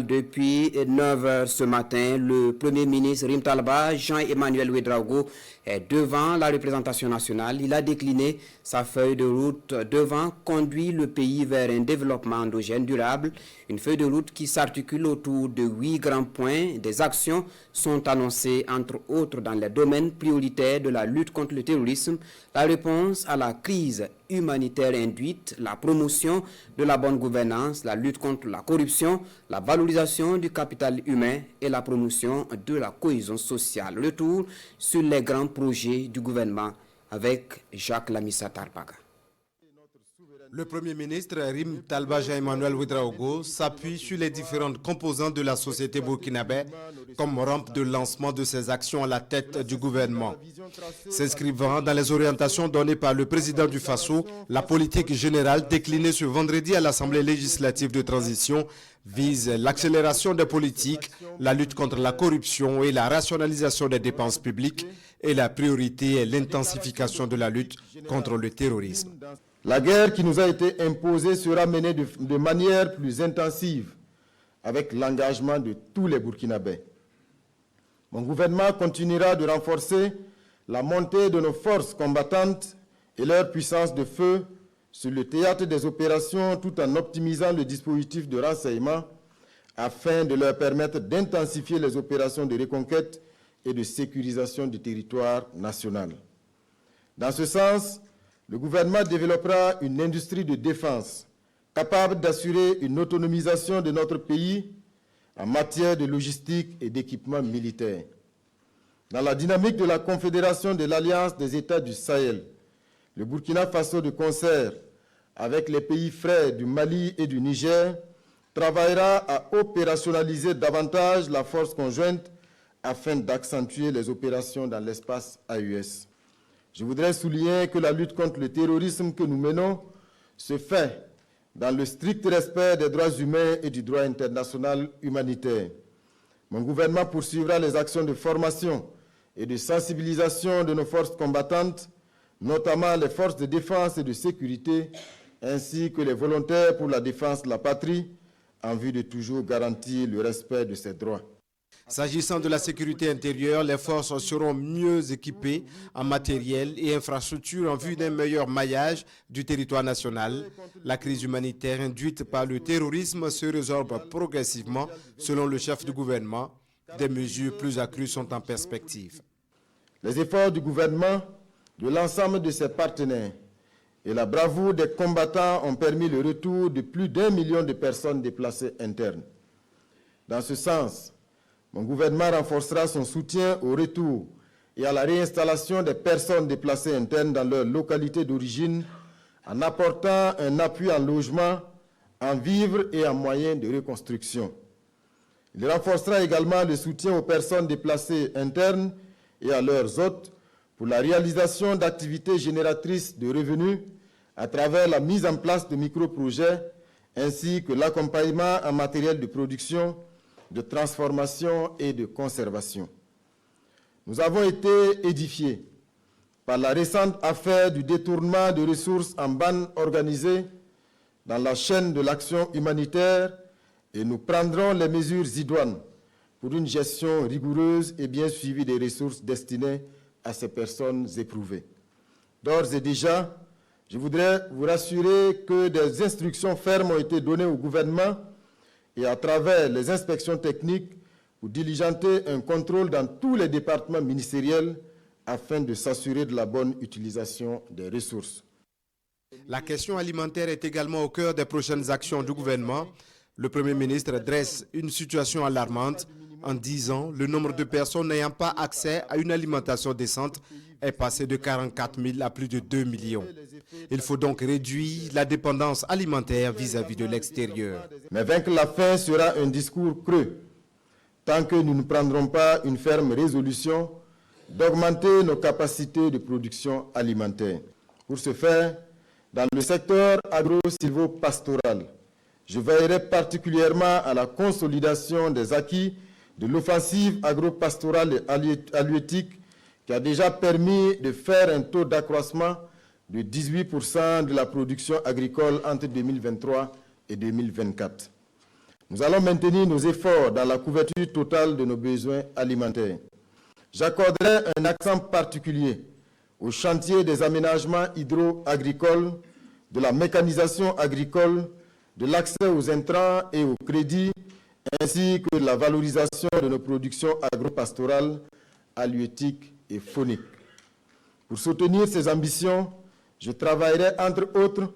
Depuis 9 heures ce matin, le Premier ministre Rim Talba, Jean-Emmanuel Ouedraogo, est devant la représentation nationale. Il a décliné sa feuille de route devant conduire le pays vers un développement endogène durable. Une feuille de route qui s'articule autour de 8 grands points. Des actions sont annoncées, entre autres, dans les domaines prioritaires de la lutte contre le terrorisme, la réponse à la crise humanitaire induite, la promotion de la bonne gouvernance, la lutte contre la corruption, la valorisation du capital humain et la promotion de la cohésion sociale. Retour sur les grands projets du gouvernement avec Jacques Lamissa Tarpaga. Le Premier ministre Rim Talba Jean-Emmanuel Ouedraogo s'appuie sur les différentes composantes de la société burkinabé comme rampe de lancement de ses actions à la tête du gouvernement. S'inscrivant dans les orientations données par le président du Faso, la politique générale déclinée ce vendredi à l'Assemblée législative de transition vise l'accélération des politiques, la lutte contre la corruption et la rationalisation des dépenses publiques, et la priorité est l'intensification de la lutte contre le terrorisme. La guerre qui nous a été imposée sera menée de manière plus intensive avec l'engagement de tous les Burkinabés. Mon gouvernement continuera de renforcer la montée de nos forces combattantes et leur puissance de feu sur le théâtre des opérations tout en optimisant le dispositif de renseignement afin de leur permettre d'intensifier les opérations de reconquête et de sécurisation du territoire national. Dans ce sens, le gouvernement développera une industrie de défense capable d'assurer une autonomisation de notre pays en matière de logistique et d'équipement militaire. Dans la dynamique de la Confédération de l'Alliance des États du Sahel, le Burkina Faso, de concert avec les pays frères du Mali et du Niger, travaillera à opérationnaliser davantage la force conjointe afin d'accentuer les opérations dans l'espace AES. Je voudrais souligner que la lutte contre le terrorisme que nous menons se fait dans le strict respect des droits humains et du droit international humanitaire. Mon gouvernement poursuivra les actions de formation et de sensibilisation de nos forces combattantes, notamment les forces de défense et de sécurité, ainsi que les volontaires pour la défense de la patrie, en vue de toujours garantir le respect de ces droits. S'agissant de la sécurité intérieure, les forces seront mieux équipées en matériel et infrastructures en vue d'un meilleur maillage du territoire national. La crise humanitaire induite par le terrorisme se résorbe progressivement, selon le chef du gouvernement. Des mesures plus accrues sont en perspective. Les efforts du gouvernement, de l'ensemble de ses partenaires et la bravoure des combattants ont permis le retour de plus d'1 million de personnes déplacées internes. Dans ce sens, mon gouvernement renforcera son soutien au retour et à la réinstallation des personnes déplacées internes dans leur localité d'origine en apportant un appui en logement, en vivres et en moyens de reconstruction. Il renforcera également le soutien aux personnes déplacées internes et à leurs hôtes pour la réalisation d'activités génératrices de revenus à travers la mise en place de micro-projets ainsi que l'accompagnement en matériel de production, de transformation et de conservation. Nous avons été édifiés par la récente affaire du détournement de ressources en bande organisée dans la chaîne de l'action humanitaire et nous prendrons les mesures idoines pour une gestion rigoureuse et bien suivie des ressources destinées à ces personnes éprouvées. D'ores et déjà, je voudrais vous rassurer que des instructions fermes ont été données au gouvernement et à travers les inspections techniques pour diligenter un contrôle dans tous les départements ministériels afin de s'assurer de la bonne utilisation des ressources. La question alimentaire est également au cœur des prochaines actions du gouvernement. Le Premier ministre dresse une situation alarmante. En 10 ans, le nombre de personnes n'ayant pas accès à une alimentation décente est passé de 44 000 à plus de 2 millions. Il faut donc réduire la dépendance alimentaire vis-à-vis de l'extérieur. Mais vaincre la faim sera un discours creux, tant que nous ne prendrons pas une ferme résolution d'augmenter nos capacités de production alimentaire. Pour ce faire, dans le secteur agro-silvopastoral, je veillerai particulièrement à la consolidation des acquis de l'offensive agro-pastorale et halieutique qui a déjà permis de faire un taux d'accroissement de 18% de la production agricole entre 2023 et 2024. Nous allons maintenir nos efforts dans la couverture totale de nos besoins alimentaires. J'accorderai un accent particulier au chantier des aménagements hydro-agricoles, de la mécanisation agricole, de l'accès aux intrants et aux crédits, ainsi que de la valorisation de nos productions agro-pastorales, halieutiques et fauniques. Pour soutenir ces ambitions, je travaillerai entre autres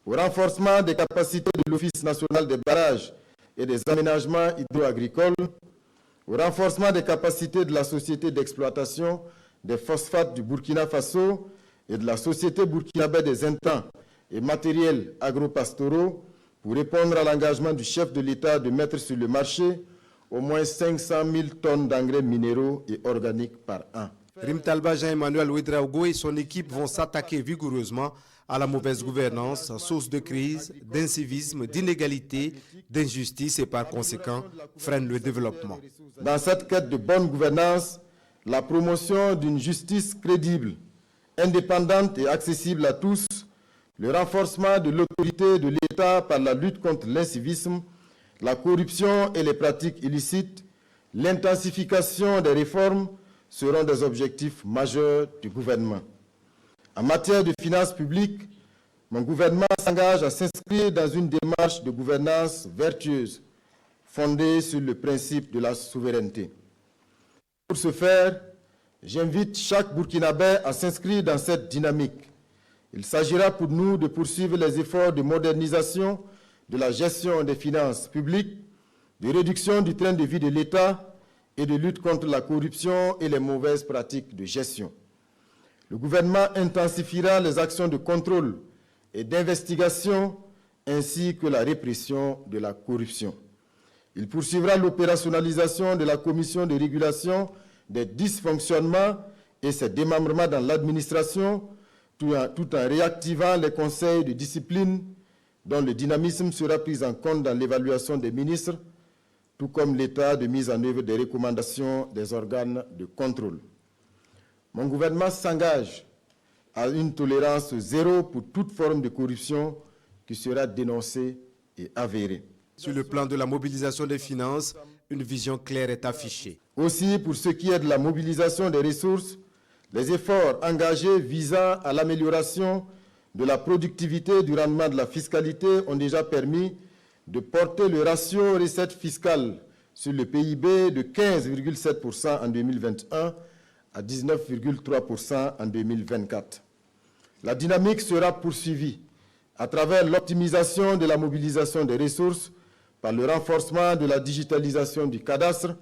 au renforcement des capacités de l'Office national des barrages et des aménagements hydro-agricoles, au renforcement des capacités de la Société d'exploitation des phosphates du Burkina Faso et de la Société burkinabé des intrants et matériels agro-pastoraux pour répondre à l'engagement du chef de l'État de mettre sur le marché au moins 500 000 tonnes d'engrais minéraux et organiques par an. Rim Talba Jean-Emmanuel Ouedraogo et son équipe vont s'attaquer vigoureusement à la mauvaise gouvernance, source de crise, d'incivisme, d'inégalité, d'injustice et par conséquent freine le développement. Dans cette quête de bonne gouvernance, la promotion d'une justice crédible, indépendante et accessible à tous, le renforcement de l'autorité de l'État par la lutte contre l'incivisme, la corruption et les pratiques illicites, l'intensification des réformes seront des objectifs majeurs du gouvernement. En matière de finances publiques, mon gouvernement s'engage à s'inscrire dans une démarche de gouvernance vertueuse, fondée sur le principe de la souveraineté. Pour ce faire, j'invite chaque Burkinabé à s'inscrire dans cette dynamique. Il s'agira pour nous de poursuivre les efforts de modernisation de la gestion des finances publiques, de réduction du train de vie de l'État et de lutte contre la corruption et les mauvaises pratiques de gestion. Le gouvernement intensifiera les actions de contrôle et d'investigation ainsi que la répression de la corruption. Il poursuivra l'opérationnalisation de la commission de régulation des dysfonctionnements et ses démembrements dans l'administration, tout en réactivant les conseils de discipline dont le dynamisme sera pris en compte dans l'évaluation des ministres, tout comme l'état de mise en œuvre des recommandations des organes de contrôle. Mon gouvernement s'engage à une tolérance zéro pour toute forme de corruption qui sera dénoncée et avérée. Sur le plan de la mobilisation des finances, une vision claire est affichée. Aussi, pour ce qui est de la mobilisation des ressources, les efforts engagés visant à l'amélioration de la productivité et du rendement de la fiscalité ont déjà permis de porter le ratio recettes fiscales sur le PIB de 15,7% en 2021 à 19,3% en 2024. La dynamique sera poursuivie à travers l'optimisation de la mobilisation des ressources par le renforcement de la digitalisation du cadastre,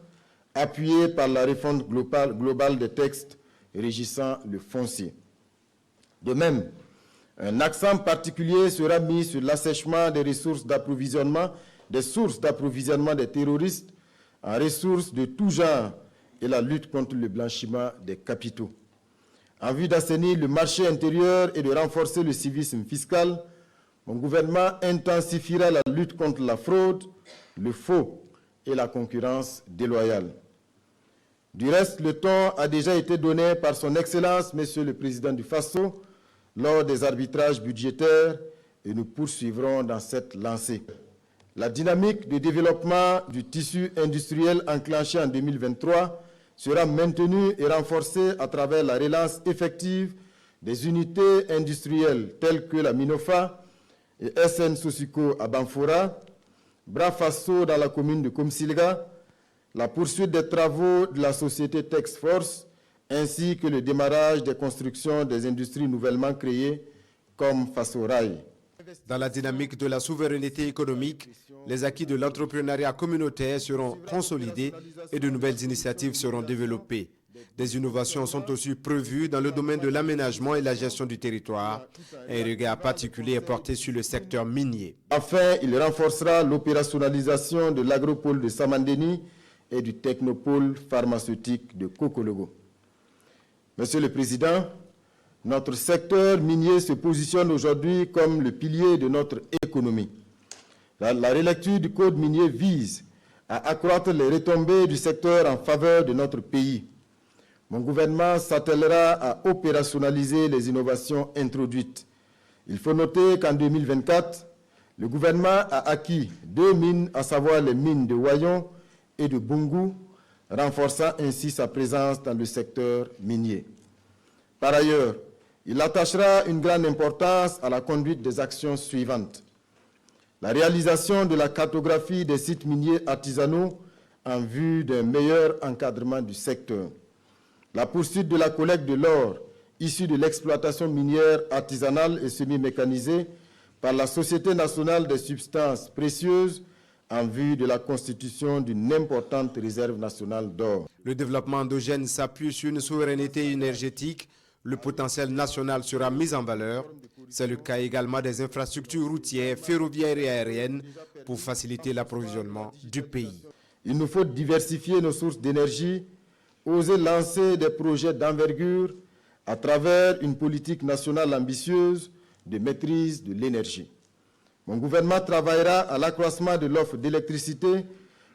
appuyé par la refonte globale des textes régissant le foncier. De même, un accent particulier sera mis sur l'assèchement des ressources d'approvisionnement, des sources d'approvisionnement des terroristes en ressources de tout genre et la lutte contre le blanchiment des capitaux. En vue d'assainir le marché intérieur et de renforcer le civisme fiscal, mon gouvernement intensifiera la lutte contre la fraude, le faux et la concurrence déloyale. Du reste, le ton a déjà été donné par son Excellence, Monsieur le Président du Faso, lors des arbitrages budgétaires et nous poursuivrons dans cette lancée. La dynamique de développement du tissu industriel enclenchée en 2023 sera maintenue et renforcée à travers la relance effective des unités industrielles telles que la Minofa et SN Sosiko à Banfora, Brafaso dans la commune de Komsilga, la poursuite des travaux de la société Texforce, ainsi que le démarrage des constructions des industries nouvellement créées comme Fasorail. Dans la dynamique de la souveraineté économique, les acquis de l'entrepreneuriat communautaire seront consolidés et de nouvelles initiatives seront développées. Des innovations sont aussi prévues dans le domaine de l'aménagement et la gestion du territoire. Un regard particulier est porté sur le secteur minier. Enfin, il renforcera l'opérationnalisation de l'agropôle de Samandeni et du technopôle pharmaceutique de Kokologo. Monsieur le Président, notre secteur minier se positionne aujourd'hui comme le pilier de notre économie. La relecture du Code minier vise à accroître les retombées du secteur en faveur de notre pays. Mon gouvernement s'attellera à opérationnaliser les innovations introduites. Il faut noter qu'en 2024, Le gouvernement a acquis 2 mines, à savoir les mines de Wayon et de Bungu, renforçant ainsi sa présence dans le secteur minier. Par ailleurs, il attachera une grande importance à la conduite des actions suivantes. La réalisation de la cartographie des sites miniers artisanaux en vue d'un meilleur encadrement du secteur. La poursuite de la collecte de l'or issu de l'exploitation minière artisanale et semi-mécanisée par la Société nationale des substances précieuses en vue de la constitution d'une importante réserve nationale d'or. Le développement endogène s'appuie sur une souveraineté énergétique. Le potentiel national sera mis en valeur. C'est le cas également des infrastructures routières, ferroviaires et aériennes pour faciliter l'approvisionnement du pays. Il nous faut diversifier nos sources d'énergie, oser lancer des projets d'envergure à travers une politique nationale ambitieuse de maîtrise de l'énergie. Mon gouvernement travaillera à l'accroissement de l'offre d'électricité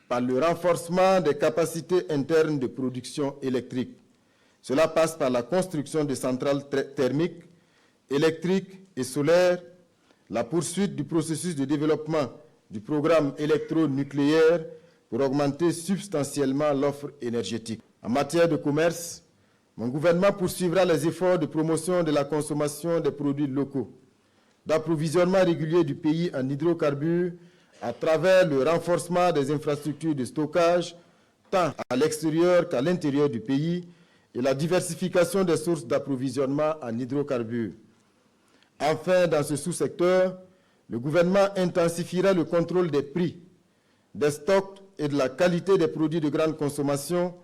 par le renforcement des capacités internes de production électrique. Cela passe par la construction de centrales thermiques, électriques et solaires, la poursuite du processus de développement du programme électronucléaire pour augmenter substantiellement l'offre énergétique. En matière de commerce, mon gouvernement poursuivra les efforts de promotion de la consommation des produits locaux, d'approvisionnement régulier du pays en hydrocarbures à travers le renforcement des infrastructures de stockage, tant à l'extérieur qu'à l'intérieur du pays, et la diversification des sources d'approvisionnement en hydrocarbures. Enfin, dans ce sous-secteur, le gouvernement intensifiera le contrôle des prix, des stocks et de la qualité des produits de grande consommation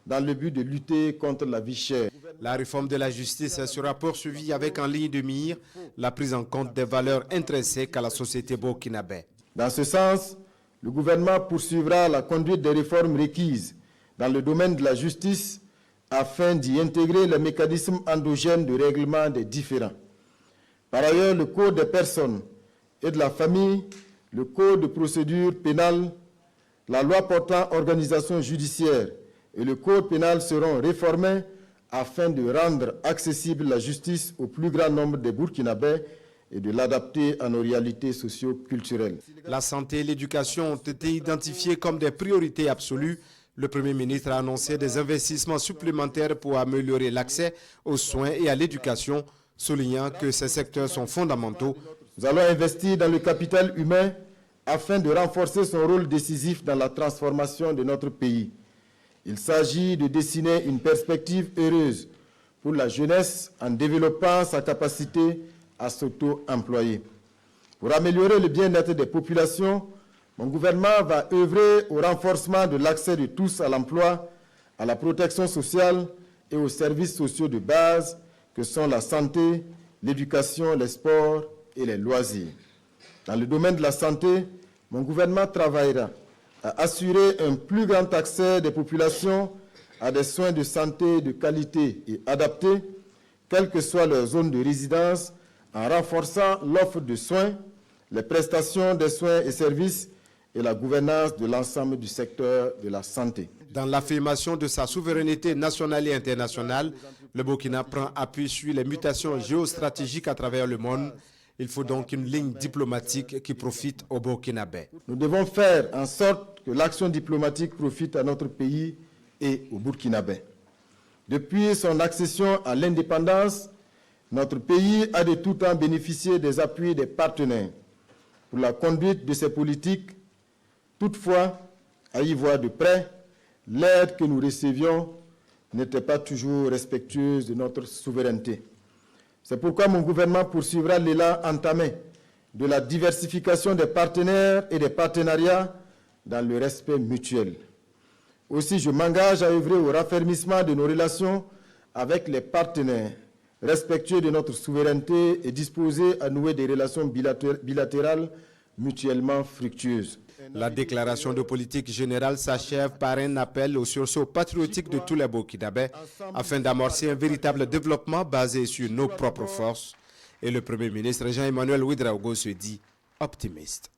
dans le but de lutter contre la vie chère. La réforme de la justice sera poursuivie avec en ligne de mire la prise en compte des valeurs intrinsèques à la société burkinabé. Dans ce sens, le gouvernement poursuivra la conduite des réformes requises dans le domaine de la justice afin d'y intégrer les mécanismes endogènes de règlement des différends. Par ailleurs, le Code des personnes et de la famille, le Code de procédure pénale, la loi portant organisation judiciaire et le Code pénal seront réformés afin de rendre accessible la justice au plus grand nombre des Burkinabés et de l'adapter à nos réalités socio-culturelles. La santé et l'éducation ont été identifiées comme des priorités absolues. Le Premier ministre a annoncé des investissements supplémentaires pour améliorer l'accès aux soins et à l'éducation, soulignant que ces secteurs sont fondamentaux. Nous allons investir dans le capital humain afin de renforcer son rôle décisif dans la transformation de notre pays. Il s'agit de dessiner une perspective heureuse pour la jeunesse en développant sa capacité à s'auto-employer. Pour améliorer le bien-être des populations, mon gouvernement va œuvrer au renforcement de l'accès de tous à l'emploi, à la protection sociale et aux services sociaux de base que sont la santé, l'éducation, les sports et les loisirs. Dans le domaine de la santé, mon gouvernement travaillera à assurer un plus grand accès des populations à des soins de santé de qualité et adaptés, quelle que soit leur zone de résidence, en renforçant l'offre de soins, les prestations des soins et services et la gouvernance de l'ensemble du secteur de la santé. Dans l'affirmation de sa souveraineté nationale et internationale, le Burkina prend appui sur les mutations géostratégiques à travers le monde. Il faut donc une ligne diplomatique qui profite aux Burkinabés. Nous devons faire en sorte que l'action diplomatique profite à notre pays et aux Burkinabés. Depuis son accession à l'indépendance, notre pays a de tout temps bénéficié des appuis des partenaires pour la conduite de ses politiques. Toutefois, à y voir de près, l'aide que nous recevions n'était pas toujours respectueuse de notre souveraineté. C'est pourquoi mon gouvernement poursuivra l'élan entamé de la diversification des partenaires et des partenariats dans le respect mutuel. Aussi, je m'engage à œuvrer au raffermissement de nos relations avec les partenaires, respectueux de notre souveraineté et disposés à nouer des relations bilatérales mutuellement fructueuses. La déclaration de politique générale s'achève par un appel au sursaut patriotique de tous les Burkinabés afin d'amorcer un véritable développement basé sur nos propres forces. Et le Premier ministre Jean-Emmanuel Ouedraogo se dit optimiste.